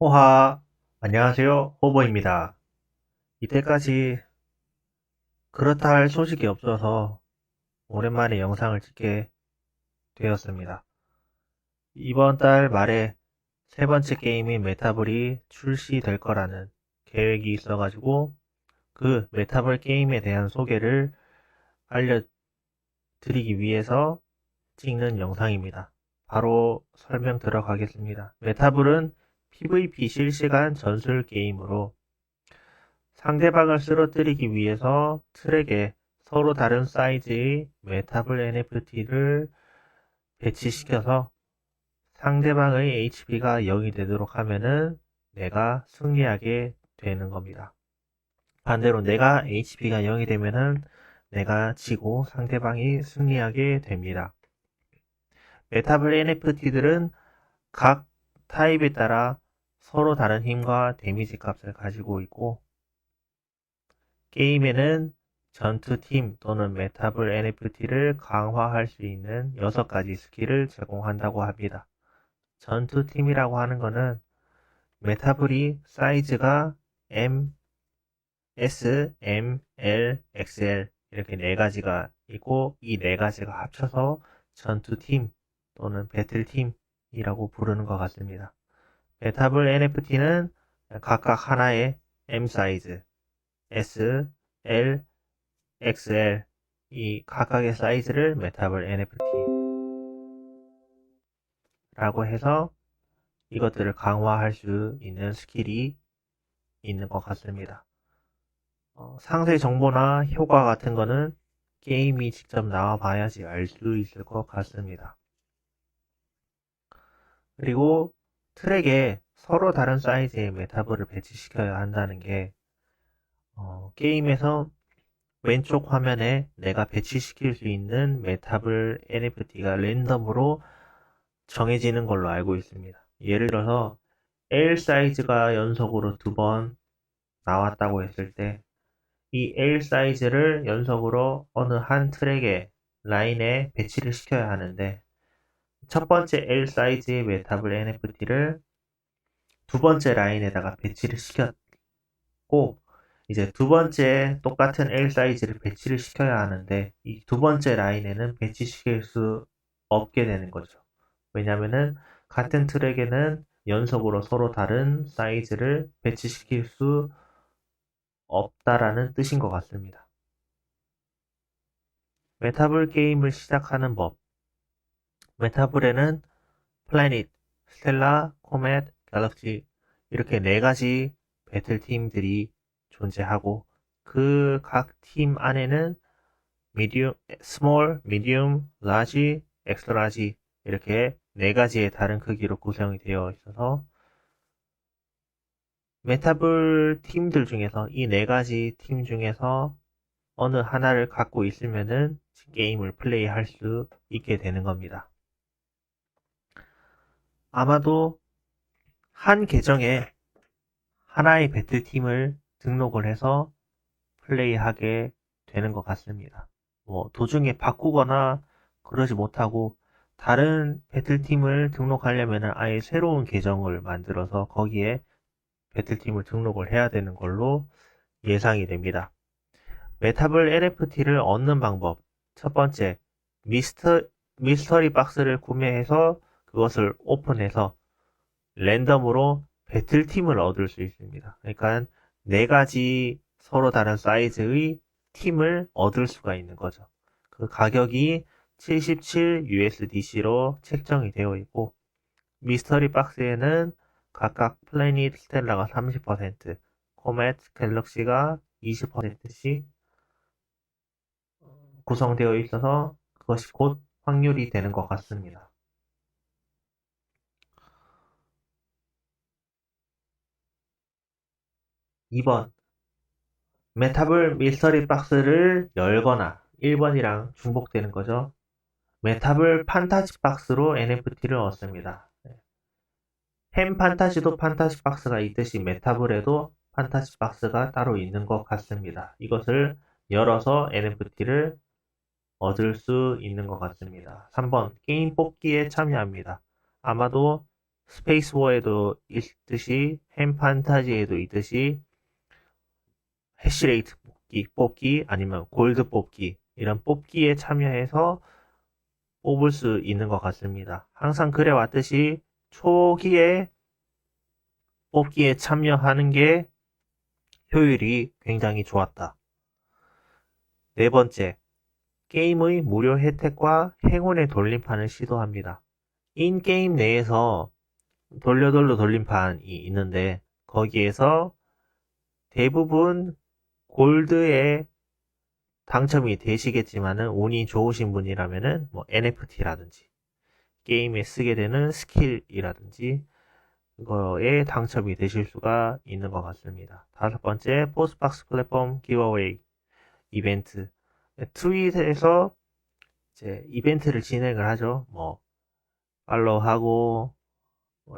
호하, 안녕하세요. 호버입니다. 이때까지 그렇다 할 소식이 없어서 오랜만에 영상을 찍게 되었습니다. 이번 달 말에 세 번째 게임인 메타블이 출시될 거라는 계획이 있어가지고 그 메타블 게임에 대한 소개를 알려드리기 위해서 찍는 영상입니다. 바로 설명 들어가겠습니다. 메타블은 PVP 실시간 전술 게임으로 상대방을 쓰러뜨리기 위해서 트랙에 서로 다른 사이즈의 메타블 NFT를 배치시켜서 상대방의 HP가 0이 되도록 하면은 내가 승리하게 되는 겁니다. 반대로 내가 HP가 0이 되면은 내가 지고 상대방이 승리하게 됩니다. 메타블 NFT들은 각 타입에 따라 서로 다른 힘과 데미지 값을 가지고 있고 게임에는 전투팀 또는 메타블 NFT를 강화할 수 있는 6가지 스킬을 제공한다고 합니다. 전투팀이라고 하는 것은 메타블이 사이즈가 M, S, M, L, XL 이렇게 4가지가 있고 이 4가지가 합쳐서 전투팀 또는 배틀팀이라고 부르는 것 같습니다. 메타블 NFT는 각각 하나의 M 사이즈, S, L, XL 이 각각의 사이즈를 메타블 NFT라고 해서 이것들을 강화할 수 있는 스킬이 있는 것 같습니다. 상세 정보나 효과 같은 거는 게임이 직접 나와 봐야지 알 수 있을 것 같습니다. 그리고 트랙에 서로 다른 사이즈의 메타블을 배치시켜야 한다는 게 게임에서 왼쪽 화면에 내가 배치시킬 수 있는 메타블 NFT가 랜덤으로 정해지는 걸로 알고 있습니다. 예를 들어서 L 사이즈가 연속으로 2번 나왔다고 했을 때 이 L 사이즈를 연속으로 어느 한 트랙에 라인에 배치를 시켜야 하는데 첫 번째 L 사이즈의 메타블 NFT를 두 번째 라인에다가 배치를 시켰고 이제 두 번째 똑같은 L 사이즈를 배치를 시켜야 하는데 이 두 번째 라인에는 배치시킬 수 없게 되는 거죠. 왜냐면은 같은 트랙에는 연속으로 서로 다른 사이즈를 배치시킬 수 없다라는 뜻인 것 같습니다. 메타블 게임을 시작하는 법. 메타블에는 플래닛, 스텔라, 코멧, 갤럭시 이렇게 4가지 배틀팀들이 존재하고 그 각 팀 안에는 미디움, 스몰, 미디움, 라지, 엑스트라 라지 이렇게 4가지의 다른 크기로 구성이 되어 있어서 메타블 팀들 중에서 이 4가지 팀 중에서 어느 하나를 갖고 있으면은 게임을 플레이할 수 있게 되는 겁니다. 아마도 한 계정에 하나의 배틀팀을 등록을 해서 플레이하게 되는 것 같습니다. 도중에 바꾸거나 그러지 못하고 다른 배틀팀을 등록하려면 아예 새로운 계정을 만들어서 거기에 배틀팀을 등록을 해야 되는 걸로 예상이 됩니다. 메타블 NFT를 얻는 방법. 첫 번째, 미스터리 박스를 구매해서 그것을 오픈해서 랜덤으로 배틀팀을 얻을 수 있습니다. 그러니까 4가지 서로 다른 사이즈의 팀을 얻을 수가 있는 거죠. 그 가격이 77 USDC로 책정이 되어 있고 미스터리 박스에는 각각 플래닛 스텔라가 30%, 코멧 갤럭시가 20%씩 구성되어 있어서 그것이 곧 확률이 되는 것 같습니다. 2번 메타블 미스터리 박스를 열거나 1번이랑 중복되는 거죠. 메타블 판타지 박스로 NFT를 얻습니다. 햄 판타지도 판타지 박스가 있듯이 메타블에도 판타지 박스가 따로 있는 것 같습니다. 이것을 열어서 NFT를 얻을 수 있는 것 같습니다. 3번 게임 뽑기에 참여합니다. 아마도 스페이스워에도 있듯이 햄판타지에도 있듯이 해시레이트 뽑기 아니면 골드 뽑기 이런 뽑기에 참여해서 뽑을 수 있는 것 같습니다. 항상 그래왔듯이 초기에 뽑기에 참여하는 게 효율이 굉장히 좋았다. 네 번째, 게임의 무료 혜택과 행운의 돌림판을 시도합니다. 인게임 내에서 돌려돌려 돌림판이 있는데 거기에서 대부분 골드에 당첨이 되시겠지만은 운이 좋으신 분이라면은 뭐 NFT라든지 게임에 쓰게 되는 스킬이라든지 그거에 당첨이 되실 수가 있는 것 같습니다. 다섯 번째, 포스박스 플랫폼 기veaway 이벤트. 트윗에서 이제 이벤트를 진행을 하죠. 뭐 팔로우하고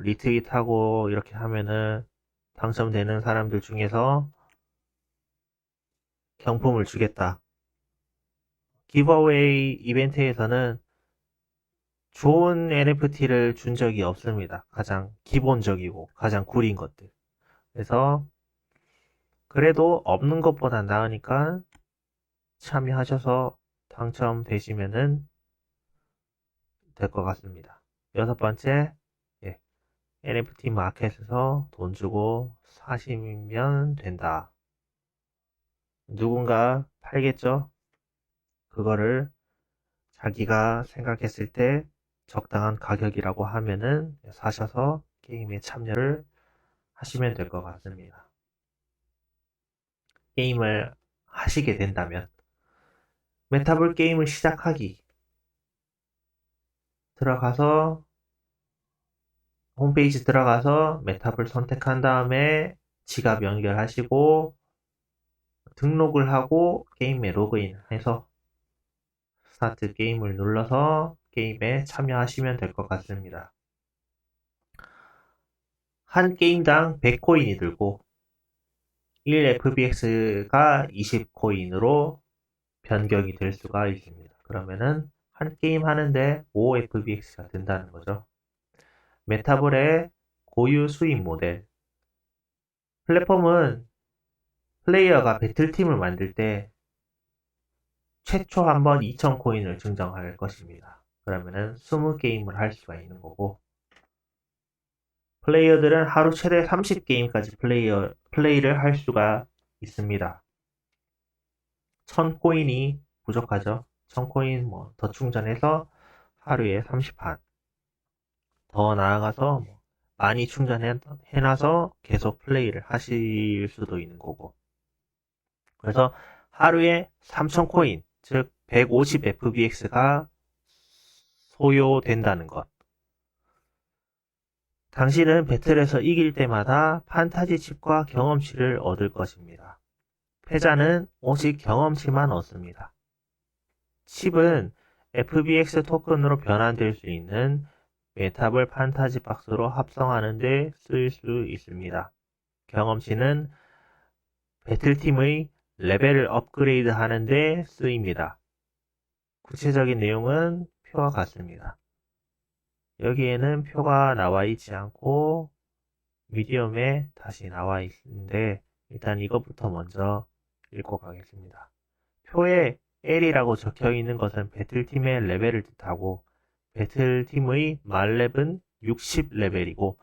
리트윗하고 이렇게 하면은 당첨되는 사람들 중에서 경품을 주겠다. 기브어웨이 이벤트에서는 좋은 NFT를 준 적이 없습니다. 가장 기본적이고 가장 구린 것들. 그래서 그래도 없는 것보다 나으니까 참여하셔서 당첨되시면은 될 것 같습니다. 여섯 번째, 예, NFT 마켓에서 돈 주고 사시면 된다. 누군가 팔겠죠? 그거를 자기가 생각했을 때 적당한 가격이라고 하면은 사셔서 게임에 참여를 하시면 될 것 같습니다. 게임을 하시게 된다면 메타볼 게임을 시작하기 들어가서 홈페이지 들어가서 메타볼 선택한 다음에 지갑 연결하시고 등록을 하고 게임에 로그인해서 스타트 게임을 눌러서 게임에 참여하시면 될 것 같습니다. 한 게임당 100코인이 들고 1FBX가 20코인으로 변경이 될 수가 있습니다. 그러면은 한 게임 하는데 5FBX가 든다는 거죠. 메타볼의 고유 수입 모델. 플랫폼은 플레이어가 배틀팀을 만들 때 최초 한번 2000코인을 증정할 것입니다. 그러면은 20게임을 할 수가 있는 거고 플레이어들은 하루 최대 30게임까지 플레이를 할 수가 있습니다. 1000코인이 부족하죠. 1000코인 뭐 더 충전해서 하루에 30판 더 나아가서 뭐 많이 충전해놔서 계속 플레이를 하실 수도 있는 거고 그래서 하루에 3000코인 즉 150FBX가 소요된다는 것. 당신은 배틀에서 이길 때마다 판타지 칩과 경험치를 얻을 것입니다. 패자는 오직 경험치만 얻습니다. 칩은 FBX 토큰으로 변환될 수 있는 메타볼 판타지 박스로 합성하는 데 쓰일 수 있습니다. 경험치는 배틀팀의 레벨을 업그레이드 하는 데 쓰입니다. 구체적인 내용은 표와 같습니다. 여기에는 표가 나와 있지 않고 미디엄에 다시 나와 있는데 일단 이것부터 먼저 읽고 가겠습니다. 표에 L이라고 적혀 있는 것은 배틀팀의 레벨을 뜻하고 배틀팀의 만렙은 60레벨이고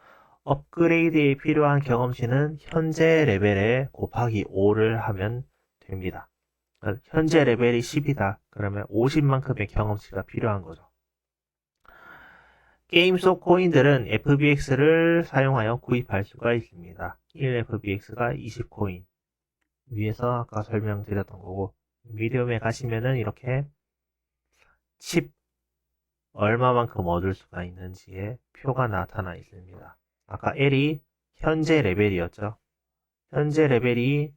업그레이드에 필요한 경험치는 현재 레벨에 곱하기 5를 하면 됩니다. 현재 레벨이 10이다. 그러면 50만큼의 경험치가 필요한 거죠. 게임 속 코인들은 FBX를 사용하여 구입할 수가 있습니다. 1FBX가 20코인. 위에서 아까 설명드렸던 거고 미디엄에 가시면은 이렇게 칩 얼마만큼 얻을 수가 있는지의 표가 나타나 있습니다. 아까 L이 현재 레벨이었죠. 현재 레벨이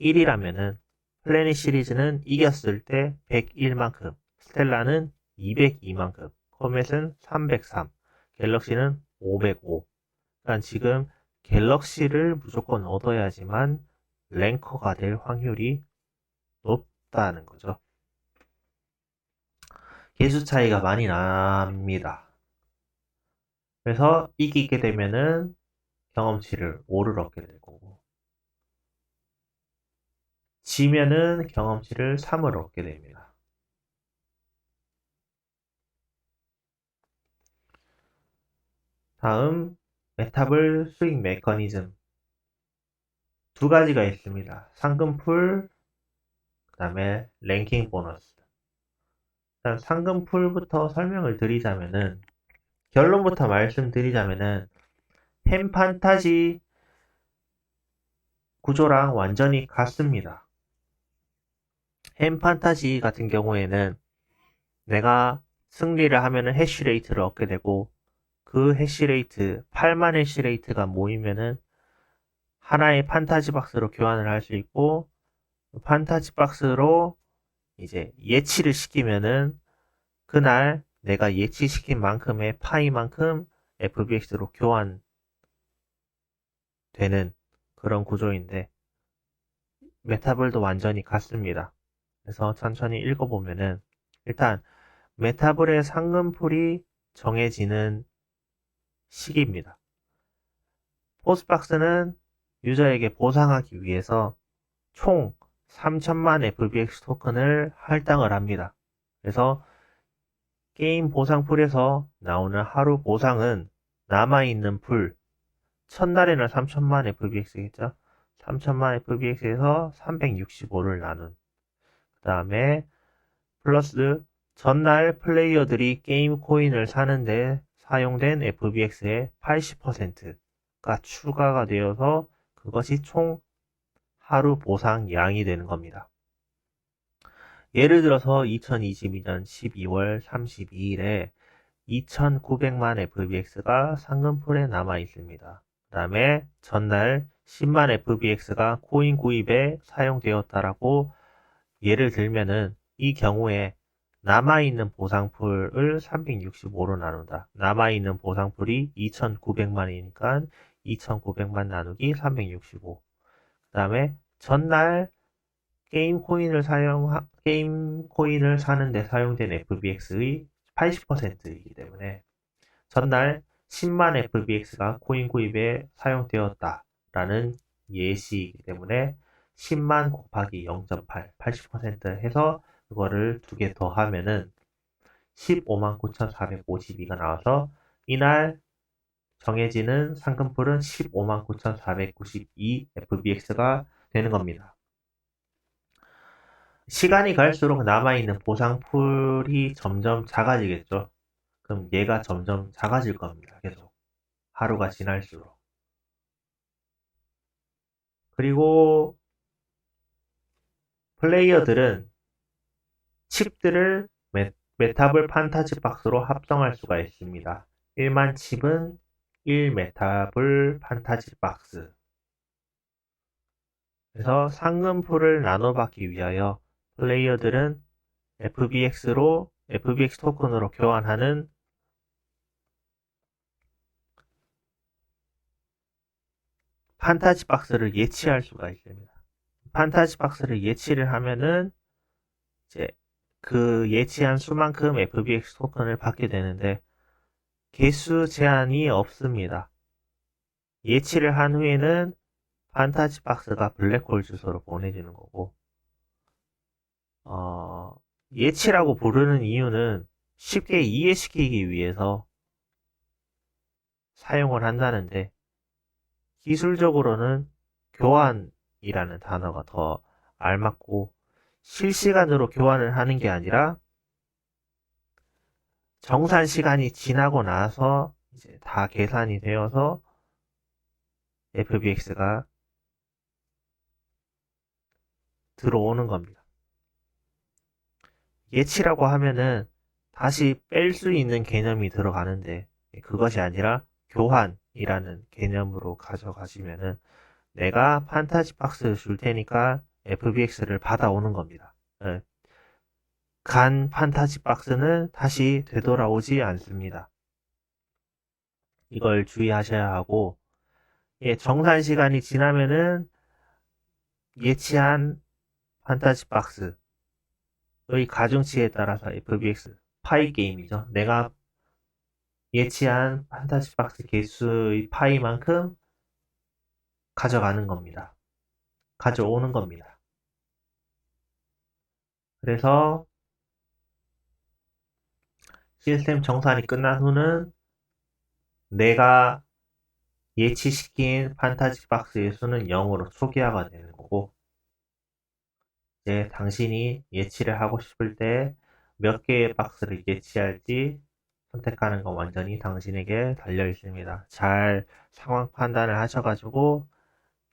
1이라면은 플래닛 시리즈는 이겼을 때 101만큼, 스텔라는 202만큼, 코멧은 303, 갤럭시는 505. 그러니까 지금 갤럭시를 무조건 얻어야지만 랭커가 될 확률이 높다는 거죠. 개수 차이가 많이 납니다. 그래서 이기게 되면은 경험치를 5를 얻게 될 거고, 지면은 경험치를 3을 얻게 됩니다. 다음, 메타블 수익 메커니즘. 두 가지가 있습니다. 상금풀, 그 다음에 랭킹 보너스. 일단 상금풀부터 설명을 드리자면은, 결론부터 말씀드리자면은, 햄 판타지 구조랑 완전히 같습니다. 햄 판타지 같은 경우에는 내가 승리를 하면은 해시레이트를 얻게 되고, 그 해시레이트, 8만 해시레이트가 모이면은 하나의 판타지 박스로 교환을 할 수 있고, 판타지 박스로 이제 예치를 시키면은 그날 내가 예치시킨 만큼의 파이만큼 FBX로 교환되는 그런 구조인데, 메타블도 완전히 같습니다. 그래서 천천히 읽어보면은, 일단 메타블의 상금풀이 정해지는 시기입니다. 포스박스는 유저에게 보상하기 위해서 총 3천만 FBX 토큰을 할당을 합니다. 그래서 게임 보상풀에서 나오는 하루 보상은 남아있는 풀, 첫날에는 3천만 FBX겠죠? 3천만 FBX에서 365를 나눈. 그 다음에 플러스 전날 플레이어들이 게임 코인을 사는데 사용된 FBX의 80%가 추가가 되어서 그것이 총 하루 보상 양이 되는 겁니다. 예를 들어서 2022년 12월 32일에 2,900만 FBX가 상금풀에 남아 있습니다. 그 다음에 전날 10만 FBX가 코인 구입에 사용되었다라고 예를 들면은 이 경우에 남아있는 보상풀을 365로 나눈다. 남아있는 보상풀이 2,900만이니까 2,900만 나누기 365. 그 다음에 전날 게임 코인을 사는데 사용된 FBX의 80%이기 때문에 전날 10만 FBX가 코인 구입에 사용되었다라는 예시이기 때문에 10만 곱하기 0.8, 80% 해서 그거를 두 개 더 하면은 15만 9,452가 나와서 이날 정해지는 상금풀은 15만 9,492 FBX가 되는 겁니다. 시간이 갈수록 남아있는 보상풀이 점점 작아지겠죠. 그럼 얘가 점점 작아질 겁니다. 계속. 하루가 지날수록. 그리고 플레이어들은 칩들을 메타블 판타지 박스로 합성할 수가 있습니다. 1만 칩은 1 메타블 판타지 박스. 그래서 상금풀을 나눠받기 위하여 플레이어들은 FBX 토큰으로 교환하는 판타지 박스를 예치할 수가 있습니다. 판타지 박스를 예치를 하면은 이제 그 예치한 수만큼 FBX 토큰을 받게 되는데 개수 제한이 없습니다. 예치를 한 후에는 판타지 박스가 블랙홀 주소로 보내지는 거고, 예치라고 부르는 이유는 쉽게 이해시키기 위해서 사용을 한다는데, 기술적으로는 교환이라는 단어가 더 알맞고, 실시간으로 교환을 하는 게 아니라 정산 시간이 지나고 나서 이제 다 계산이 되어서 FBX가 들어오는 겁니다. 예치라고 하면은 다시 뺄 수 있는 개념이 들어가는데 그것이 아니라 교환이라는 개념으로 가져가시면은 내가 판타지 박스를 줄 테니까 FBX를 받아오는 겁니다. 예. 간 판타지 박스는 다시 되돌아오지 않습니다. 이걸 주의하셔야 하고, 예, 정산 시간이 지나면은 예치한 판타지 박스의 가중치에 따라서 FBX 파이 게임이죠. 내가 예치한 판타지 박스 개수의 파이만큼 가져가는 겁니다. 가져오는 겁니다. 그래서 시스템 정산이 끝난 후는 내가 예치시킨 판타지 박스의 수는 0으로 초기화가 되는 거고, 이제 당신이 예치를 하고 싶을 때 몇 개의 박스를 예치할지 선택하는 건 완전히 당신에게 달려 있습니다. 잘 상황 판단을 하셔가지고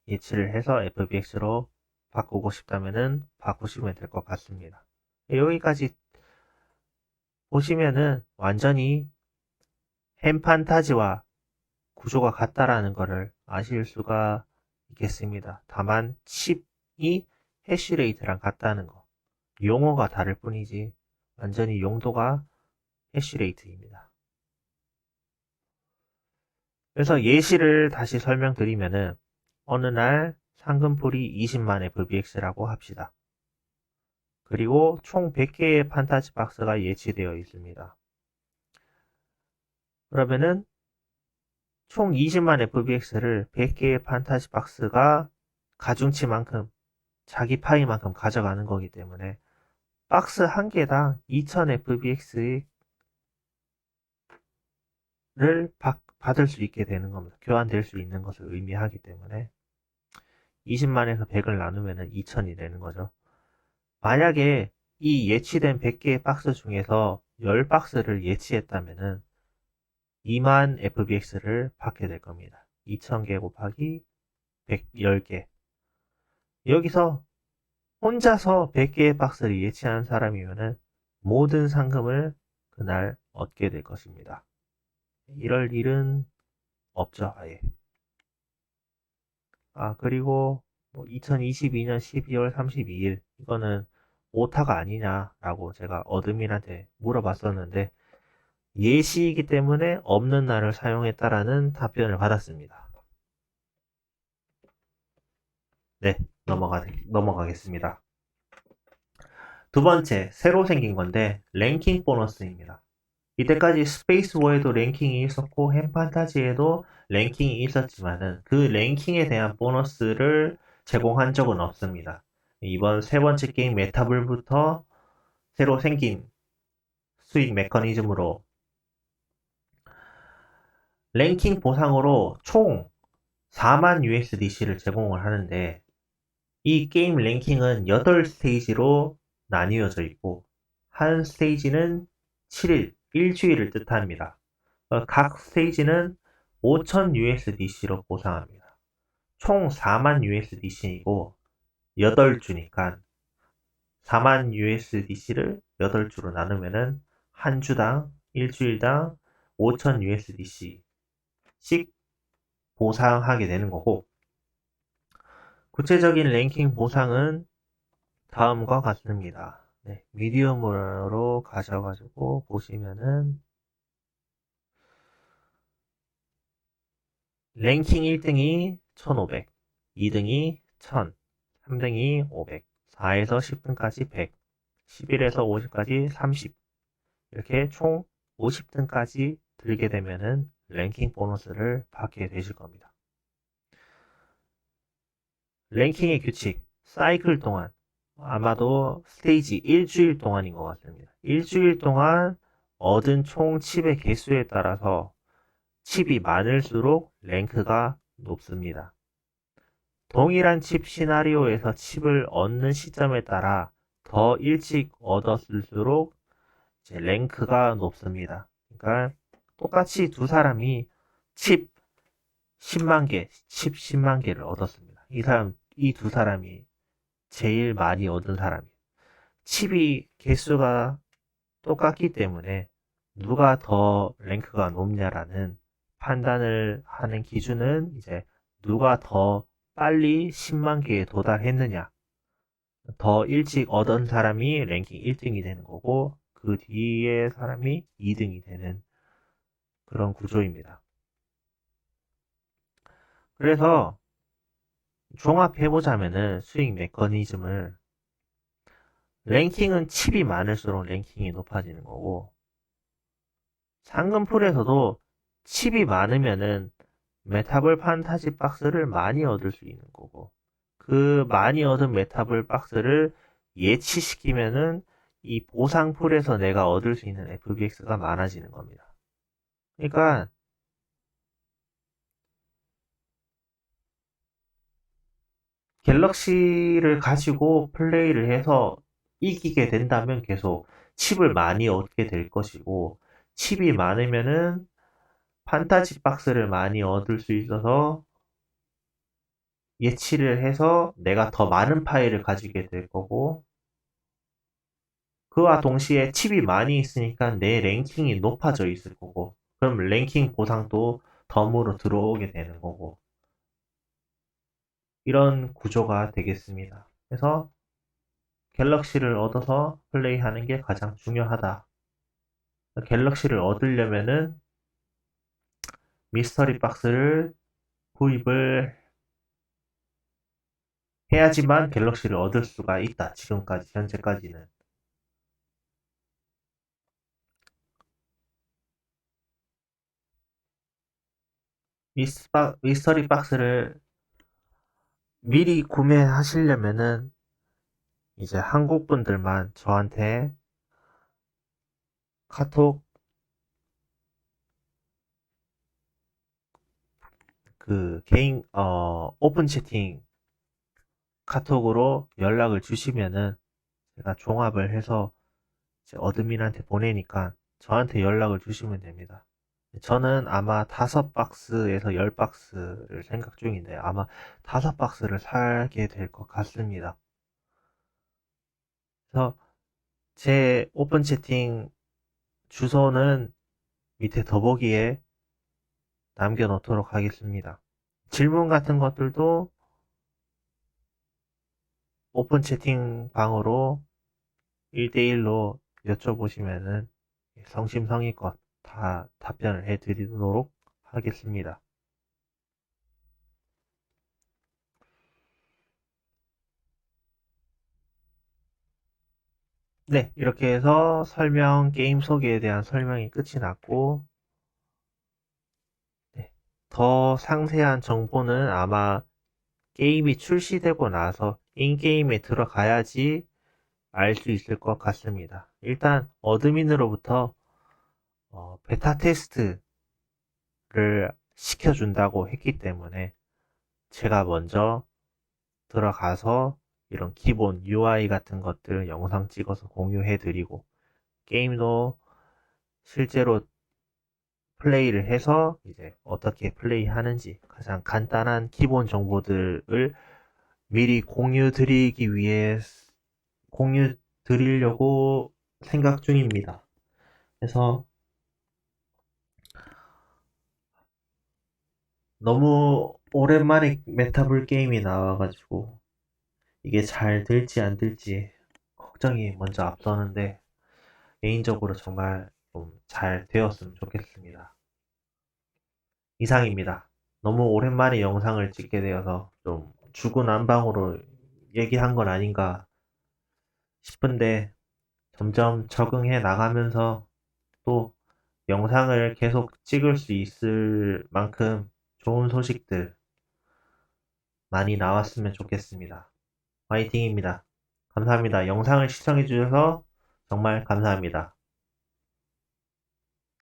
예치를 해서 FBX로 바꾸고 싶다면은 바꾸시면 될 것 같습니다. 여기까지 보시면은 완전히 햄 판타지와 구조가 같다라는 것을 아실 수가 있겠습니다. 다만 칩이 해시레이트랑 같다는 거. 용어가 다를 뿐이지 완전히 용도가 해시레이트입니다. 그래서 예시를 다시 설명드리면은 어느 날 상금풀이 20만 FBX라고 합시다. 그리고 총 100개의 판타지 박스가 예치되어 있습니다. 그러면은 총 20만 FBX를 100개의 판타지 박스가 가중치만큼 자기 파이만큼 가져가는 거기 때문에 박스 한 개당 2000 FBX를 받을 수 있게 되는 겁니다. 교환될 수 있는 것을 의미하기 때문에 20만에서 100을 나누면 2000이 되는 거죠. 만약에 이 예치된 100개의 박스 중에서 10박스를 예치했다면 2만 FBX를 받게 될 겁니다. 2000개 곱하기 110개. 여기서 혼자서 100개의 박스를 예치한 사람이면 모든 상금을 그날 얻게 될 것입니다. 이럴 일은 없죠, 아예. 그리고 2022년 12월 32일 이거는 오타가 아니냐라고 제가 어드민한테 물어봤었는데 예시이기 때문에 없는 날을 사용했다라는 답변을 받았습니다. 네, 넘어가겠습니다. 두 번째, 새로 생긴 건데 랭킹 보너스입니다. 이때까지 스페이스 워에도 랭킹이 있었고 햄판타지에도 랭킹이 있었지만은 그 랭킹에 대한 보너스를 제공한 적은 없습니다. 이번 세 번째 게임 메타블부터 새로 생긴 수익 메커니즘으로 랭킹 보상으로 총 4만 USDC를 제공을 하는데 이 게임 랭킹은 8스테이지로 나뉘어져 있고 한 스테이지는 7일, 일주일을 뜻합니다. 각 스테이지는 5,000 USDC로 보상합니다. 총 4만 USDC이고 8주니까 4만 USDC를 8주로 나누면은 한 주당 일주일당 5,000 USDC씩 보상하게 되는 거고 구체적인 랭킹 보상은 다음과 같습니다. 네, 미디엄으로 가셔가지고 보시면은 랭킹 1등이 1500, 2등이 1000, 3등이 500, 4에서 10등까지 100, 11에서 50까지 30 이렇게 총 50등까지 들게 되면은 랭킹 보너스를 받게 되실 겁니다. 랭킹의 규칙, 사이클 동안 아마도 스테이지 일주일 동안인 것 같습니다. 일주일 동안 얻은 총 칩의 개수에 따라서 칩이 많을수록 랭크가 높습니다. 동일한 칩 시나리오에서 칩을 얻는 시점에 따라 더 일찍 얻었을수록 이제 랭크가 높습니다. 그러니까 똑같이 두 사람이 칩 10만 개, 칩 10만 개를 얻었습니다. 이 두 사람이 제일 많이 얻은 사람이에요. 칩이 개수가 똑같기 때문에 누가 더 랭크가 높냐라는 판단을 하는 기준은 이제 누가 더 빨리 10만 개에 도달했느냐. 더 일찍 얻은 사람이 랭킹 1등이 되는 거고 그 뒤에 사람이 2등이 되는 그런 구조입니다. 그래서 종합해보자면은 수익 메커니즘을 랭킹은 칩이 많을수록 랭킹이 높아지는 거고 상금풀에서도 칩이 많으면은 메타블 판타지 박스를 많이 얻을 수 있는 거고, 그 많이 얻은 메타블 박스를 예치시키면은 이 보상풀에서 내가 얻을 수 있는 FBX가 많아지는 겁니다. 그러니까 갤럭시를 가지고 플레이를 해서 이기게 된다면 계속 칩을 많이 얻게 될 것이고, 칩이 많으면은 판타지 박스를 많이 얻을 수 있어서 예치를 해서 내가 더 많은 파일을 가지게 될 거고, 그와 동시에 칩이 많이 있으니까 내 랭킹이 높아져 있을 거고, 그럼 랭킹 보상도 덤으로 들어오게 되는 거고, 이런 구조가 되겠습니다. 그래서 갤럭시를 얻어서 플레이하는 게 가장 중요하다. 갤럭시를 얻으려면은 미스터리 박스를 구입을 해야지만 갤럭시를 얻을 수가 있다. 지금까지, 현재까지는. 미스터리 박스를 미리 구매하시려면은 이제 한국 분들만 저한테 카톡 그 개인 오픈 채팅 카톡으로 연락을 주시면은 제가 종합을 해서 이제 어드민한테 보내니까 저한테 연락을 주시면 됩니다. 저는 아마 5박스에서 10박스를 생각 중인데 아마 5박스를 사게 될 것 같습니다. 그래서 제 오픈 채팅 주소는 밑에 더보기에 남겨놓도록 하겠습니다. 질문 같은 것들도 오픈 채팅방으로 1대1로 여쭤보시면은 성심성의껏 다 답변을 해드리도록 하겠습니다. 네, 이렇게 해서 게임 소개에 대한 설명이 끝이 났고, 네, 더 상세한 정보는 아마 게임이 출시되고 나서 인게임에 들어가야지 알 수 있을 것 같습니다. 일단 어드민으로부터 베타 테스트를 시켜준다고 했기 때문에 제가 먼저 들어가서 이런 기본 UI 같은 것들 영상 찍어서 공유해드리고 게임도 실제로 플레이를 해서 이제 어떻게 플레이하는지 가장 간단한 기본 정보들을 미리 공유 드리려고 생각 중입니다. 그래서 너무 오랜만에 메타블 게임이 나와가지고 이게 잘 될지 안 될지 걱정이 먼저 앞서는데 개인적으로 정말 좀 잘 되었으면 좋겠습니다. 이상입니다. 너무 오랜만에 영상을 찍게 되어서 좀 주구난방으로 얘기한 건 아닌가 싶은데 점점 적응해 나가면서 또 영상을 계속 찍을 수 있을 만큼 좋은 소식들 많이 나왔으면 좋겠습니다. 화이팅입니다. 감사합니다. 영상을 시청해주셔서 정말 감사합니다.